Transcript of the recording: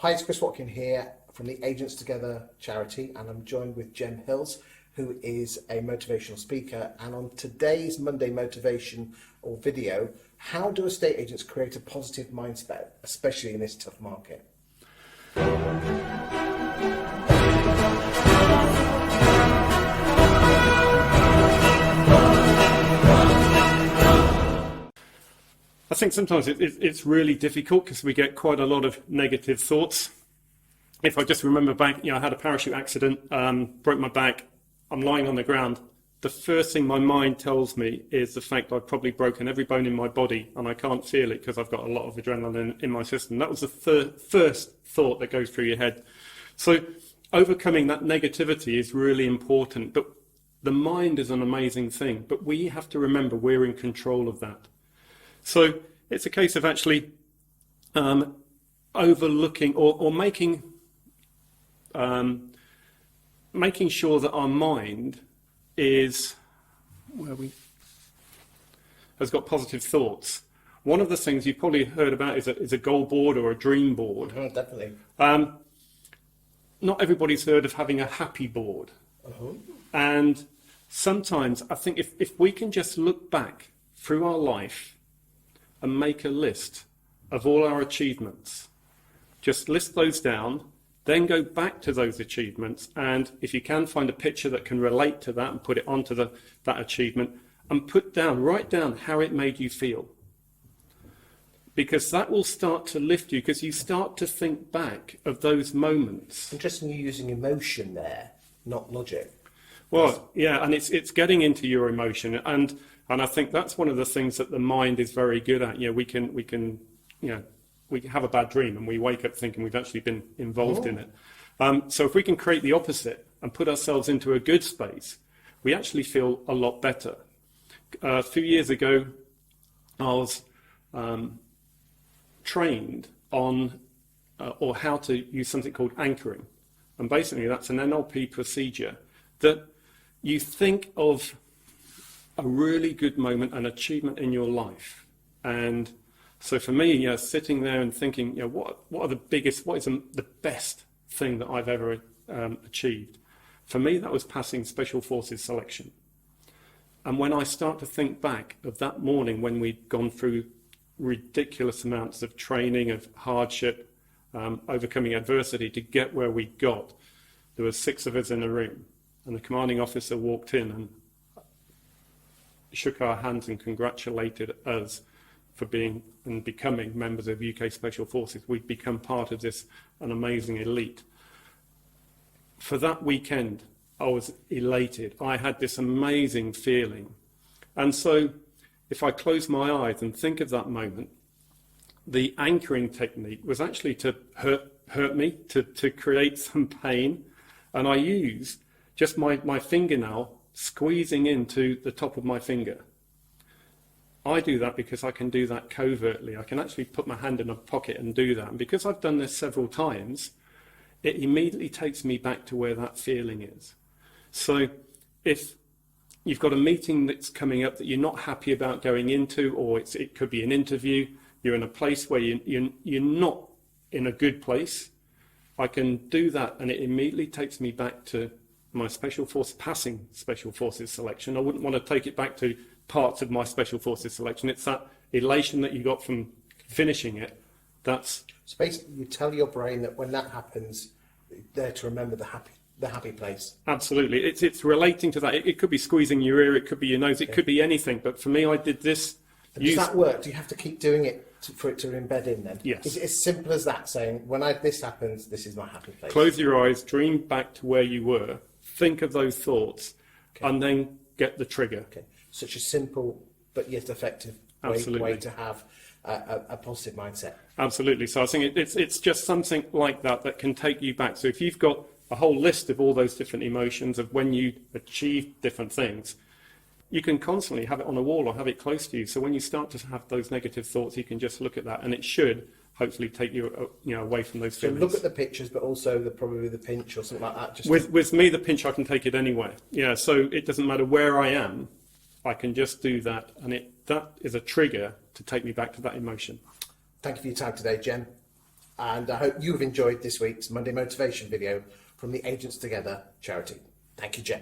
Hi, it's Chris Watkin here from the Agents Together charity, and I'm joined with Jem Hills, who is a motivational speaker. And on today's Monday motivation or video, how do estate agents create a positive mindset, especially in this tough market? I think sometimes it's really difficult because we get quite a lot of negative thoughts. If I just remember back, I had a parachute accident, broke my back, I'm lying on the ground. The first thing my mind tells me is the fact I've probably broken every bone in my body and I can't feel it because I've got a lot of adrenaline in my system. That was the first thought that goes through your head. So overcoming that negativity is really important, but the mind is an amazing thing, but we have to remember we're in control of that. So it's a case of actually overlooking or making sure that our mind has got positive thoughts. One of the things you've probably heard about is a goal board or a dream board. Oh, definitely. Not everybody's heard of having a happy board. Uh-huh. And sometimes I think if we can just look back through our life and make a list of all our achievements, just list those down, then go back to those achievements, and if you can find a picture that can relate to that and put it onto that achievement, and write down how it made you feel. Because that will start to lift you, because you start to think back of those moments. Interesting, you're using emotion there, not logic. Well, yeah, and it's getting into your emotion, and I think that's one of the things that the mind is very good at. We can have a bad dream and we wake up thinking we've actually been involved in it. So if we can create the opposite and put ourselves into a good space, we actually feel a lot better. A few years ago, I was trained on or how to use something called anchoring. And basically that's an NLP procedure that you think of a really good moment, an achievement in your life. And so for me, sitting there and thinking, what is the best thing that I've ever achieved? For me, that was passing Special Forces selection. And when I start to think back of that morning when we'd gone through ridiculous amounts of training, of hardship, overcoming adversity to get where we got, there were 6 of us in a room, and the commanding officer walked in and shook our hands and congratulated us for being and becoming members of UK Special Forces. We've become part of an amazing elite. For that weekend, I was elated. I had this amazing feeling. And so if I close my eyes and think of that moment, the anchoring technique was actually to hurt me, to create some pain. And I used just my fingernail squeezing into the top of my finger. I do that because I can do that covertly. I can actually put my hand in a pocket and do that. And because I've done this several times, it immediately takes me back to where that feeling is. So if you've got a meeting that's coming up that you're not happy about going into, or it could be an interview, you're in a place where you're not in a good place, I can do that and it immediately takes me back to my passing Special Forces selection. I wouldn't want to take it back to parts of my Special Forces selection. It's that elation that you got from finishing it. So basically you tell your brain that when that happens, there to remember the happy place. Absolutely. It's relating to that. It could be squeezing your ear, it could be your nose, it could be anything. But for me, I did this. Does that work? Do you have to keep doing it for it to embed in then? Yes. Is it as simple as that, saying, when this happens, this is my happy place? Close your eyes, dream back to where you were, think of those thoughts, and then get the trigger. Okay. Such a simple but yet effective way to have a positive mindset. Absolutely. So I think it's just something like that can take you back. So if you've got a whole list of all those different emotions of when you achieve different things, you can constantly have it on a wall or have it close to you. So when you start to have those negative thoughts, you can just look at that, and it should hopefully take you away from those feelings. So look at the pictures, but also probably the pinch or something like that. With me, the pinch, I can take it anywhere. Yeah, so it doesn't matter where I am, I can just do that, and that is a trigger to take me back to that emotion. Thank you for your time today, Jem. And I hope you've enjoyed this week's Monday Motivation video from the Agents Together charity. Thank you, Jem.